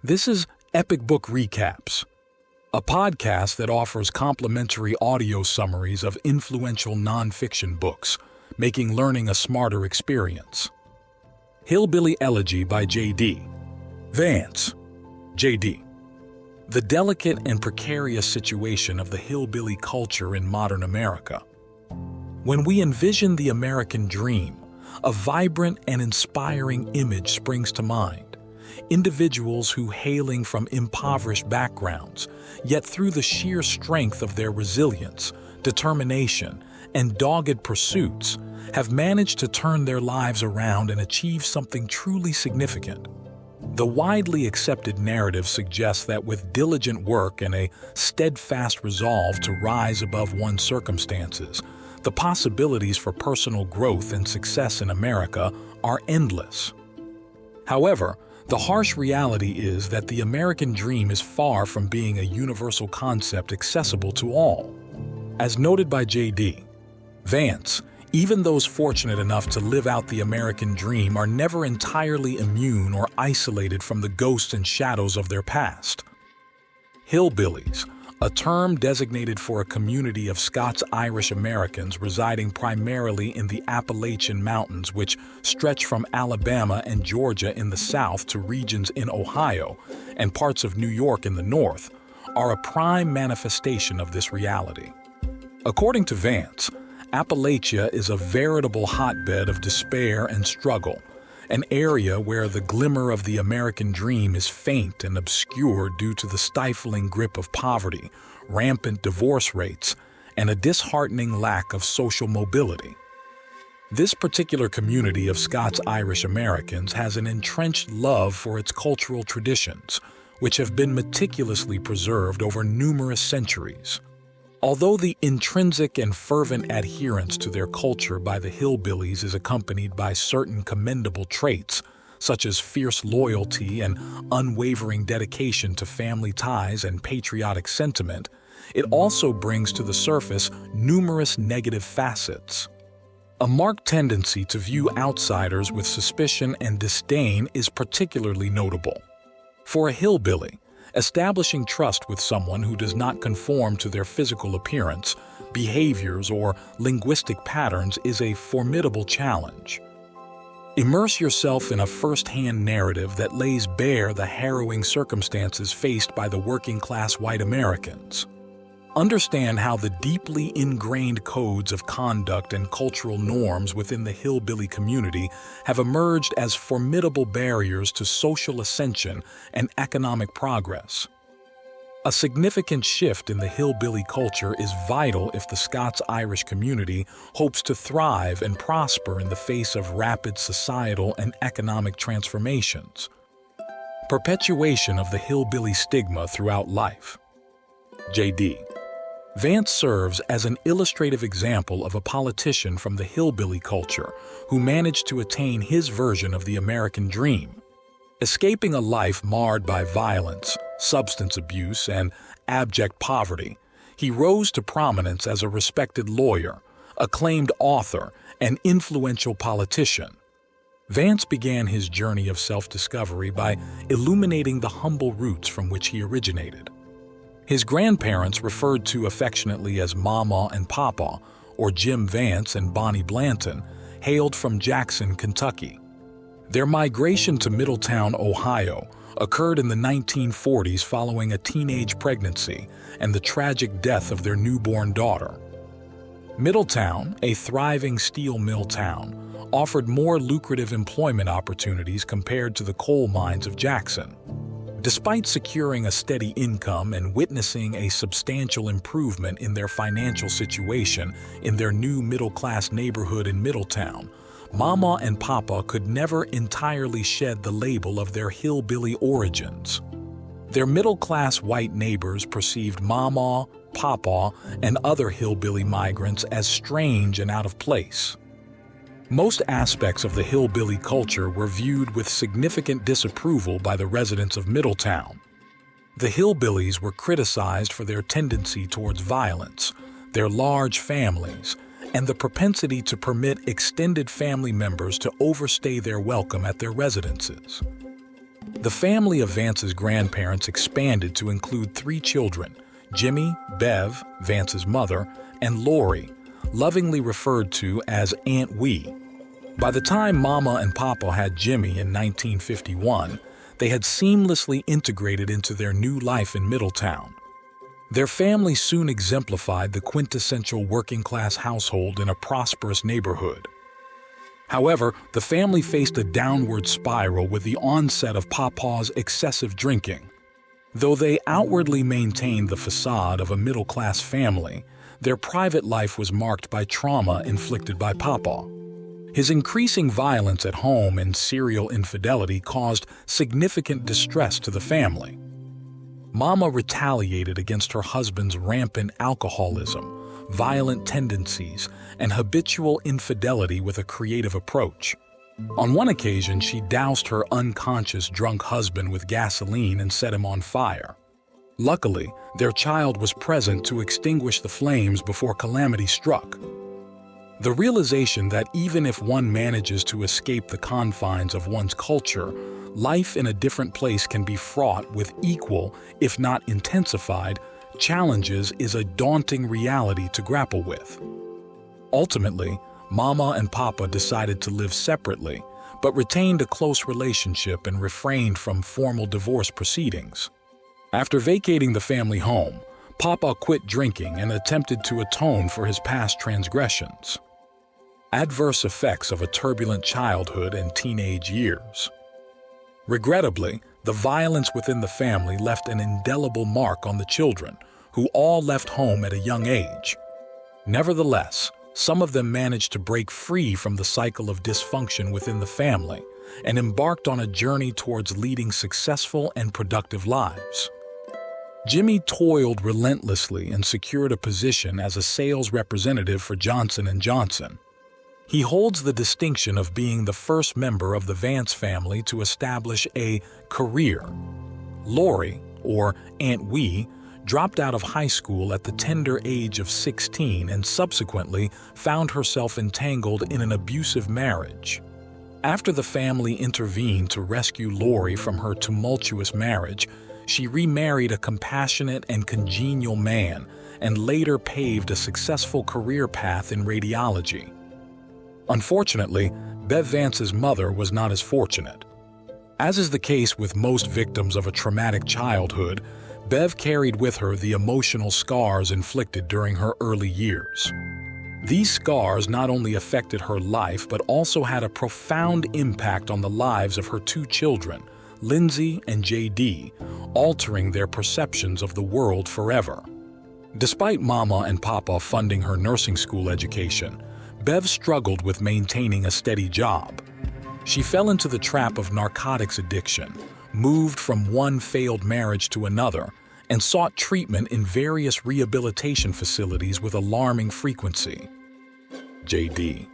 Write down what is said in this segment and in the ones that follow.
This is Epic Book Recaps, a podcast that offers complimentary audio summaries of influential nonfiction books, making learning a smarter experience. Hillbilly Elegy by J.D. Vance. J.D. The delicate and precarious situation of the hillbilly culture in modern America. When we envision the American dream, a vibrant and inspiring image springs to mind. Individuals who, hailing from impoverished backgrounds, yet through the sheer strength of their resilience, determination, and dogged pursuits, have managed to turn their lives around and achieve something truly significant. The widely accepted narrative suggests that with diligent work and a steadfast resolve to rise above one's circumstances, the possibilities for personal growth and success in America are endless. However, the harsh reality is that the American dream is far from being a universal concept accessible to all. As noted by J.D. Vance, even those fortunate enough to live out the American dream are never entirely immune or isolated from the ghosts and shadows of their past. Hillbillies, a term designated for a community of Scots-Irish Americans residing primarily in the Appalachian Mountains, which stretch from Alabama and Georgia in the south to regions in Ohio and parts of New York in the north, are a prime manifestation of this reality. According to Vance, Appalachia is a veritable hotbed of despair and struggle, an area where the glimmer of the American dream is faint and obscure due to the stifling grip of poverty, rampant divorce rates, and a disheartening lack of social mobility. This particular community of Scots-Irish Americans has an entrenched love for its cultural traditions, which have been meticulously preserved over numerous centuries. Although the intrinsic and fervent adherence to their culture by the hillbillies is accompanied by certain commendable traits, such as fierce loyalty and unwavering dedication to family ties and patriotic sentiment, it also brings to the surface numerous negative facets. A marked tendency to view outsiders with suspicion and disdain is particularly notable. For a hillbilly, establishing trust with someone who does not conform to their physical appearance, behaviors, or linguistic patterns is a formidable challenge. Immerse yourself in a first-hand narrative that lays bare the harrowing circumstances faced by the working-class white Americans. Understand how the deeply ingrained codes of conduct and cultural norms within the hillbilly community have emerged as formidable barriers to social ascension and economic progress. A significant shift in the hillbilly culture is vital if the Scots-Irish community hopes to thrive and prosper in the face of rapid societal and economic transformations. Perpetuation of the hillbilly stigma throughout life. J.D. Vance serves as an illustrative example of a politician from the hillbilly culture who managed to attain his version of the American dream. Escaping a life marred by violence, substance abuse, and abject poverty, he rose to prominence as a respected lawyer, acclaimed author, and influential politician. Vance began his journey of self-discovery by illuminating the humble roots from which he originated. His grandparents, referred to affectionately as Mama and Papa, or Jim Vance and Bonnie Blanton, hailed from Jackson, Kentucky. Their migration to Middletown, Ohio, occurred in the 1940s following a teenage pregnancy and the tragic death of their newborn daughter. Middletown, a thriving steel mill town, offered more lucrative employment opportunities compared to the coal mines of Jackson. Despite securing a steady income and witnessing a substantial improvement in their financial situation in their new middle-class neighborhood in Middletown, Mama and Papa could never entirely shed the label of their hillbilly origins. Their middle-class white neighbors perceived Mama, Papa, and other hillbilly migrants as strange and out of place. Most aspects of the hillbilly culture were viewed with significant disapproval by the residents of Middletown. The hillbillies were criticized for their tendency towards violence, their large families, and the propensity to permit extended family members to overstay their welcome at their residences. The family of Vance's grandparents expanded to include 3 children: Jimmy, Bev, Vance's mother, and Lori, lovingly referred to as Aunt Wee. By the time Mama and Papa had Jimmy in 1951, they had seamlessly integrated into their new life in Middletown. Their family soon exemplified the quintessential working-class household in a prosperous neighborhood. However, the family faced a downward spiral with the onset of Papa's excessive drinking. Though they outwardly maintained the facade of a middle-class family, their private life was marked by trauma inflicted by Papa. His increasing violence at home and serial infidelity caused significant distress to the family. Mama retaliated against her husband's rampant alcoholism, violent tendencies, and habitual infidelity with a creative approach. On one occasion, she doused her unconscious drunk husband with gasoline and set him on fire. Luckily, their child was present to extinguish the flames before calamity struck. The realization that even if one manages to escape the confines of one's culture, life in a different place can be fraught with equal, if not intensified, challenges is a daunting reality to grapple with. Ultimately, Mama and Papa decided to live separately, but retained a close relationship and refrained from formal divorce proceedings. After vacating the family home, Papa quit drinking and attempted to atone for his past transgressions. Adverse effects of a turbulent childhood and teenage years. Regrettably, the violence within the family left an indelible mark on the children, who all left home at a young age. Nevertheless, some of them managed to break free from the cycle of dysfunction within the family and embarked on a journey towards leading successful and productive lives. Jimmy toiled relentlessly and secured a position as a sales representative for Johnson & Johnson. He holds the distinction of being the first member of the Vance family to establish a career. Lori, or Aunt Wee, dropped out of high school at the tender age of 16 and subsequently found herself entangled in an abusive marriage. After the family intervened to rescue Lori from her tumultuous marriage, she remarried a compassionate and congenial man and later paved a successful career path in radiology. Unfortunately, Bev Vance's mother was not as fortunate. As is the case with most victims of a traumatic childhood, Bev carried with her the emotional scars inflicted during her early years. These scars not only affected her life but also had a profound impact on the lives of her 2 children, Lindsay and JD, altering their perceptions of the world forever. Despite Mama and Papa funding her nursing school education, Bev struggled with maintaining a steady job. She fell into the trap of narcotics addiction, moved from one failed marriage to another, and sought treatment in various rehabilitation facilities with alarming frequency. JD.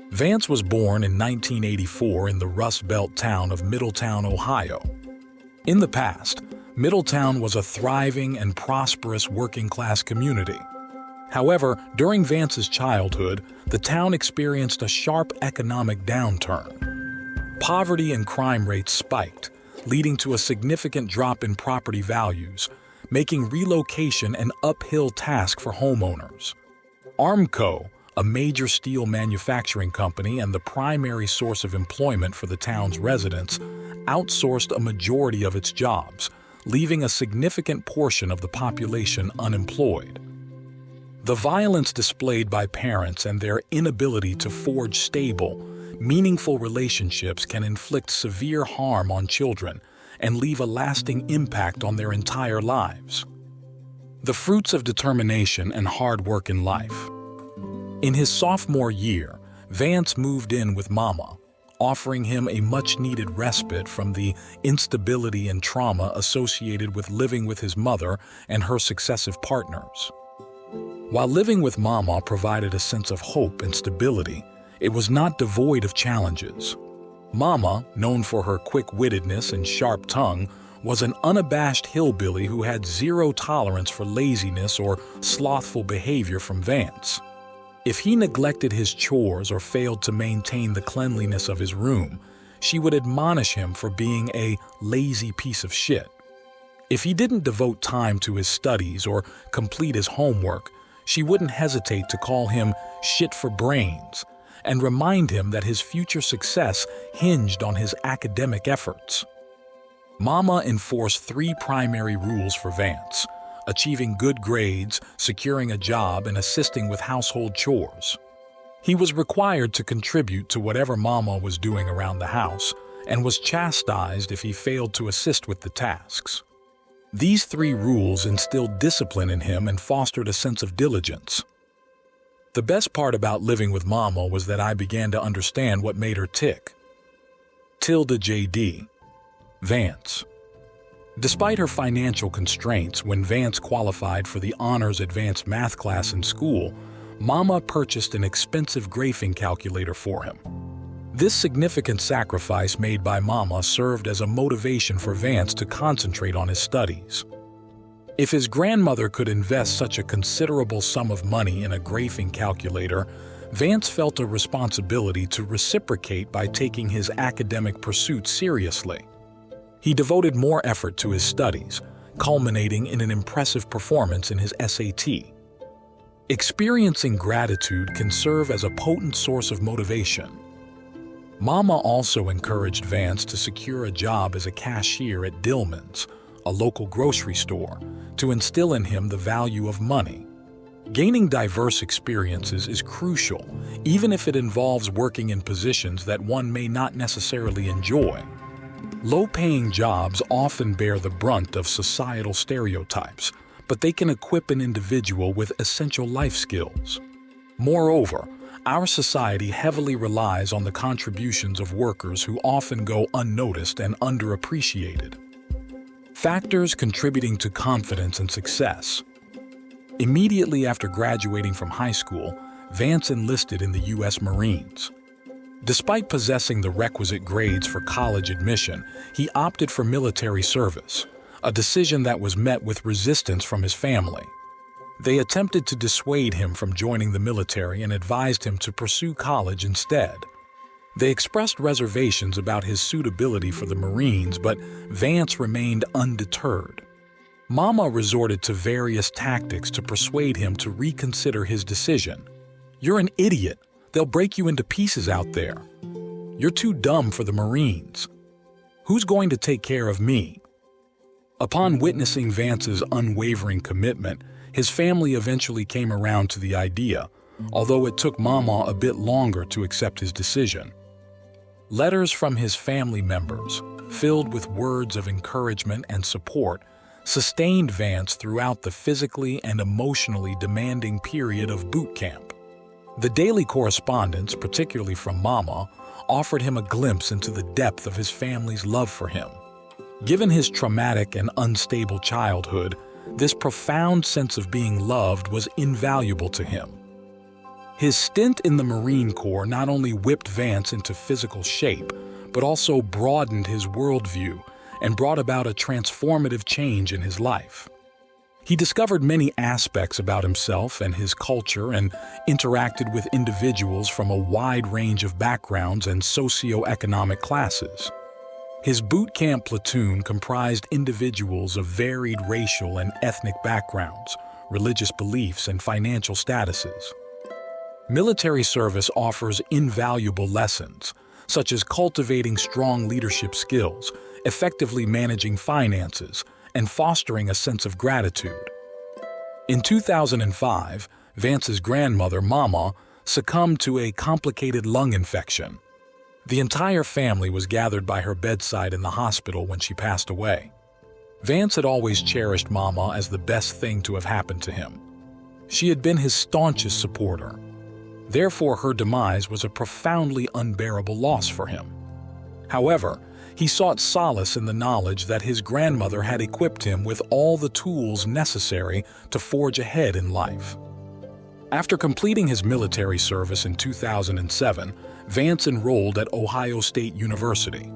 Vance was born in 1984 in the Rust Belt town of Middletown, Ohio. In the past, Middletown was a thriving and prosperous working-class community. However, during Vance's childhood, the town experienced a sharp economic downturn. Poverty and crime rates spiked, leading to a significant drop in property values, making relocation an uphill task for homeowners. Armco, a major steel manufacturing company and the primary source of employment for the town's residents, outsourced a majority of its jobs, leaving a significant portion of the population unemployed. The violence displayed by parents and their inability to forge stable, meaningful relationships can inflict severe harm on children and leave a lasting impact on their entire lives. The fruits of determination and hard work in life. In his sophomore year, Vance moved in with Mama, offering him a much-needed respite from the instability and trauma associated with living with his mother and her successive partners. While living with Mama provided a sense of hope and stability, it was not devoid of challenges. Mama, known for her quick-wittedness and sharp tongue, was an unabashed hillbilly who had zero tolerance for laziness or slothful behavior from Vance. If he neglected his chores or failed to maintain the cleanliness of his room, she would admonish him for being a lazy piece of shit. If he didn't devote time to his studies or complete his homework, she wouldn't hesitate to call him shit for brains and remind him that his future success hinged on his academic efforts. Mama enforced 3 primary rules for Vance: achieving good grades, securing a job, and assisting with household chores. He was required to contribute to whatever Mama was doing around the house and was chastised if he failed to assist with the tasks. These 3 rules instilled discipline in him and fostered a sense of diligence. The best part about living with Mama was that I began to understand what made her tick. Tilda J.D. Vance. Despite her financial constraints, when Vance qualified for the honors advanced math class in school, Mama purchased an expensive graphing calculator for him. This significant sacrifice made by Mama served as a motivation for Vance to concentrate on his studies. If his grandmother could invest such a considerable sum of money in a graphing calculator, Vance felt a responsibility to reciprocate by taking his academic pursuits seriously. He devoted more effort to his studies, culminating in an impressive performance in his SAT. Experiencing gratitude can serve as a potent source of motivation. Mama also encouraged Vance to secure a job as a cashier at Dillman's, a local grocery store, to instill in him the value of money. Gaining diverse experiences is crucial, even if it involves working in positions that one may not necessarily enjoy. Low-paying jobs often bear the brunt of societal stereotypes, but they can equip an individual with essential life skills. Moreover, our society heavily relies on the contributions of workers who often go unnoticed and underappreciated. Factors contributing to confidence and success. Immediately after graduating from high school, Vance enlisted in the U.S. Marines. Despite possessing the requisite grades for college admission, he opted for military service, a decision that was met with resistance from his family. They attempted to dissuade him from joining the military and advised him to pursue college instead. They expressed reservations about his suitability for the Marines, but Vance remained undeterred. Mama resorted to various tactics to persuade him to reconsider his decision. "You're an idiot. They'll break you into pieces out there. You're too dumb for the Marines. Who's going to take care of me?" Upon witnessing Vance's unwavering commitment, his family eventually came around to the idea, although it took Mama a bit longer to accept his decision. Letters from his family members, filled with words of encouragement and support, sustained Vance throughout the physically and emotionally demanding period of boot camp. The daily correspondence, particularly from Mama, offered him a glimpse into the depth of his family's love for him. Given his traumatic and unstable childhood, this profound sense of being loved was invaluable to him. His stint in the Marine Corps not only whipped Vance into physical shape, but also broadened his worldview and brought about a transformative change in his life. He discovered many aspects about himself and his culture and interacted with individuals from a wide range of backgrounds and socioeconomic classes. His boot camp platoon comprised individuals of varied racial and ethnic backgrounds, religious beliefs, and financial statuses. Military service offers invaluable lessons, such as cultivating strong leadership skills, effectively managing finances, and fostering a sense of gratitude. In 2005, Vance's grandmother, Mama, succumbed to a complicated lung infection. The entire family was gathered by her bedside in the hospital when she passed away. Vance had always cherished Mama as the best thing to have happened to him. She had been his staunchest supporter. Therefore, her demise was a profoundly unbearable loss for him. However, he sought solace in the knowledge that his grandmother had equipped him with all the tools necessary to forge ahead in life. After completing his military service in 2007, Vance enrolled at Ohio State University.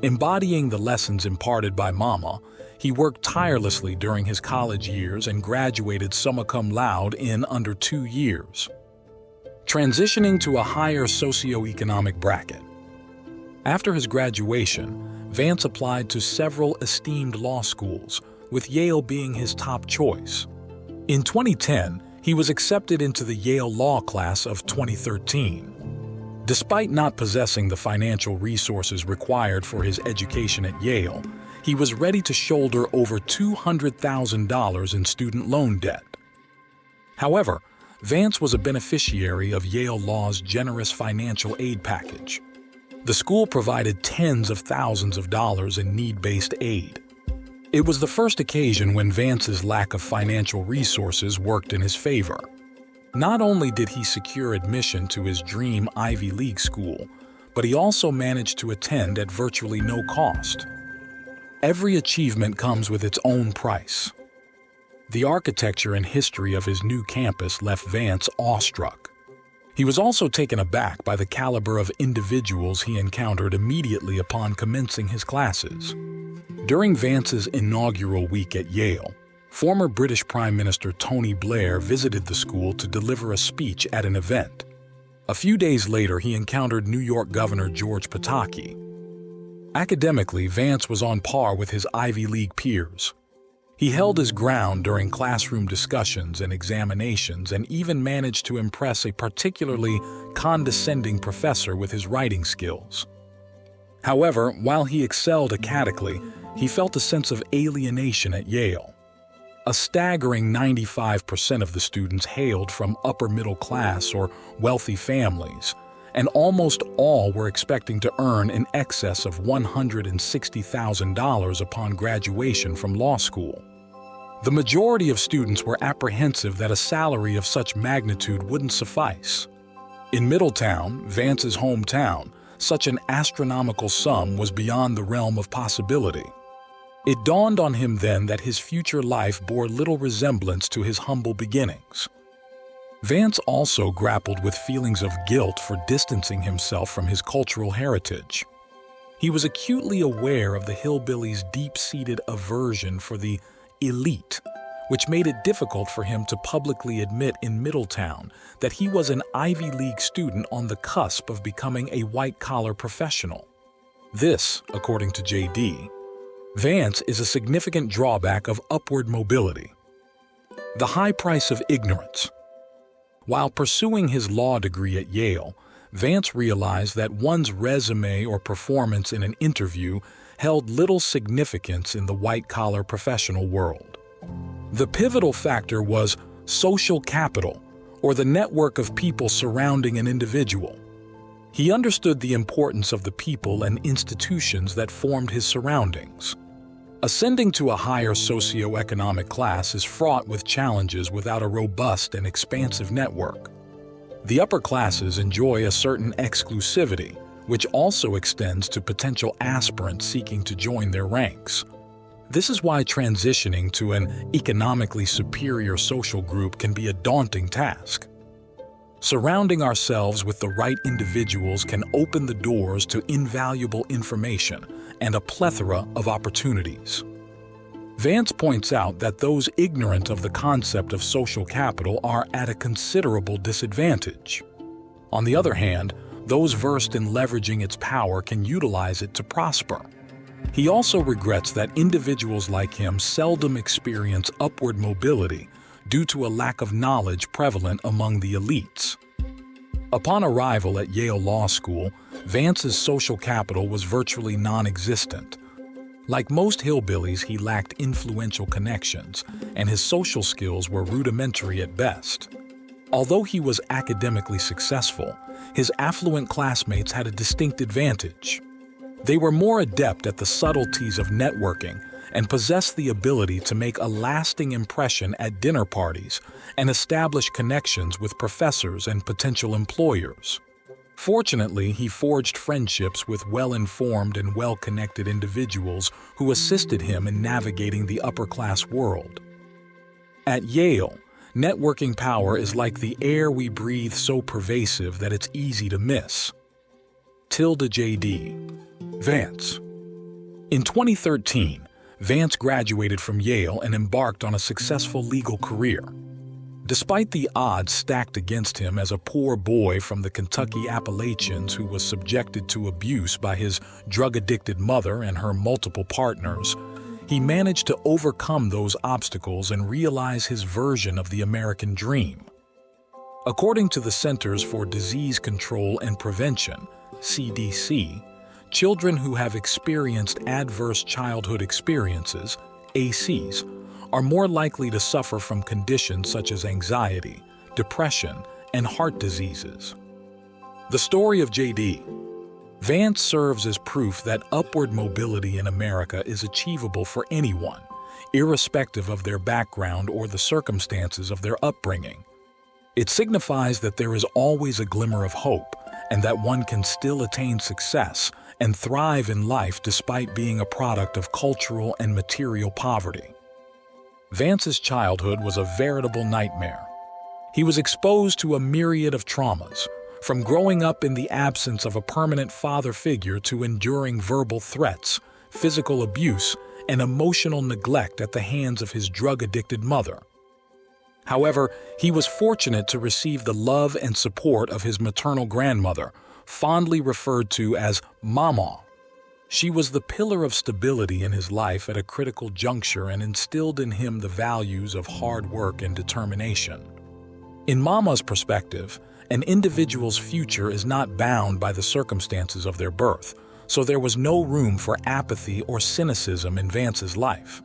Embodying the lessons imparted by Mama, he worked tirelessly during his college years and graduated summa cum laude in under 2 years. Transitioning to a higher socioeconomic bracket. After his graduation, Vance applied to several esteemed law schools, with Yale being his top choice. In 2010, he was accepted into the Yale Law class of 2013. Despite not possessing the financial resources required for his education at Yale, he was ready to shoulder over $200,000 in student loan debt. However, Vance was a beneficiary of Yale Law's generous financial aid package. The school provided tens of thousands of dollars in need-based aid. It was the first occasion when Vance's lack of financial resources worked in his favor. Not only did he secure admission to his dream Ivy League school, but he also managed to attend at virtually no cost. Every achievement comes with its own price. The architecture and history of his new campus left Vance awestruck. He was also taken aback by the caliber of individuals he encountered immediately upon commencing his classes. During Vance's inaugural week at Yale, former British Prime Minister Tony Blair visited the school to deliver a speech at an event. A few days later, he encountered New York Governor George Pataki. Academically, Vance was on par with his Ivy League peers. He held his ground during classroom discussions and examinations and even managed to impress a particularly condescending professor with his writing skills. However, while he excelled academically, he felt a sense of alienation at Yale. A staggering 95% of the students hailed from upper-middle class or wealthy families, and almost all were expecting to earn in excess of $160,000 upon graduation from law school. The majority of students were apprehensive that a salary of such magnitude wouldn't suffice. In Middletown, Vance's hometown, such an astronomical sum was beyond the realm of possibility. It dawned on him then that his future life bore little resemblance to his humble beginnings. Vance also grappled with feelings of guilt for distancing himself from his cultural heritage. He was acutely aware of the hillbillies' deep-seated aversion for the elite, which made it difficult for him to publicly admit in Middletown that he was an Ivy League student on the cusp of becoming a white-collar professional. This, according to J.D. Vance, is a significant drawback of upward mobility. The high price of ignorance. While pursuing his law degree at Yale, Vance realized that one's resume or performance in an interview held little significance in the white-collar professional world. The pivotal factor was social capital, or the network of people surrounding an individual. He understood the importance of the people and institutions that formed his surroundings. Ascending to a higher socioeconomic class is fraught with challenges without a robust and expansive network. The upper classes enjoy a certain exclusivity, which also extends to potential aspirants seeking to join their ranks. This is why transitioning to an economically superior social group can be a daunting task. Surrounding ourselves with the right individuals can open the doors to invaluable information and a plethora of opportunities. Vance points out that those ignorant of the concept of social capital are at a considerable disadvantage. On the other hand, those versed in leveraging its power can utilize it to prosper. He also regrets that individuals like him seldom experience upward mobility due to a lack of knowledge prevalent among the elites. Upon arrival at Yale Law School, Vance's social capital was virtually non-existent. Like most hillbillies, he lacked influential connections, and his social skills were rudimentary at best. Although he was academically successful, his affluent classmates had a distinct advantage. They were more adept at the subtleties of networking and possessed the ability to make a lasting impression at dinner parties and establish connections with professors and potential employers. Fortunately, he forged friendships with well-informed and well-connected individuals who assisted him in navigating the upper-class world. At Yale, networking power is like the air we breathe, so pervasive that it's easy to miss. Tilda J.D. Vance. In 2013, Vance graduated from Yale and embarked on a successful legal career. Despite the odds stacked against him as a poor boy from the Kentucky Appalachians who was subjected to abuse by his drug-addicted mother and her multiple partners, he managed to overcome those obstacles and realize his version of the American dream. According to the Centers for Disease Control and Prevention, CDC, children who have experienced adverse childhood experiences, ACEs, are more likely to suffer from conditions such as anxiety, depression, and heart diseases. The story of J.D. Vance serves as proof that upward mobility in America is achievable for anyone, irrespective of their background or the circumstances of their upbringing. It signifies that there is always a glimmer of hope and that one can still attain success and thrive in life despite being a product of cultural and material poverty. Vance's childhood was a veritable nightmare. He was exposed to a myriad of traumas, from growing up in the absence of a permanent father figure to enduring verbal threats, physical abuse, and emotional neglect at the hands of his drug-addicted mother. However, he was fortunate to receive the love and support of his maternal grandmother, fondly referred to as Mama. She was the pillar of stability in his life at a critical juncture and instilled in him the values of hard work and determination. In Mama's perspective, an individual's future is not bound by the circumstances of their birth, so there was no room for apathy or cynicism in Vance's life.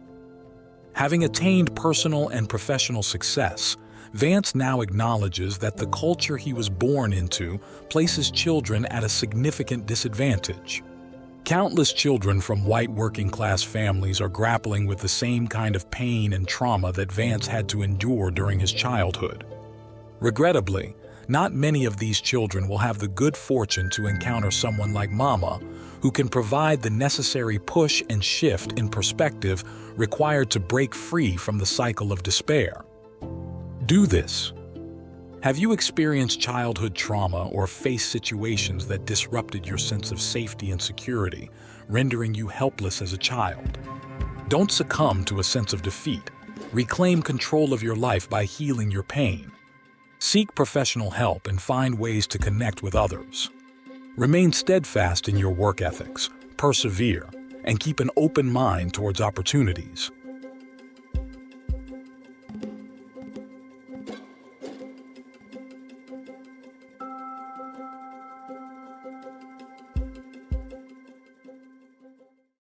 Having attained personal and professional success, Vance now acknowledges that the culture he was born into places children at a significant disadvantage. Countless children from white working-class families are grappling with the same kind of pain and trauma that Vance had to endure during his childhood. Regrettably, not many of these children will have the good fortune to encounter someone like Mama, who can provide the necessary push and shift in perspective required to break free from the cycle of despair. Do this. Have you experienced childhood trauma or faced situations that disrupted your sense of safety and security, rendering you helpless as a child? Don't succumb to a sense of defeat. Reclaim control of your life by healing your pain. Seek professional help and find ways to connect with others. Remain steadfast in your work ethics, persevere, and keep an open mind towards opportunities.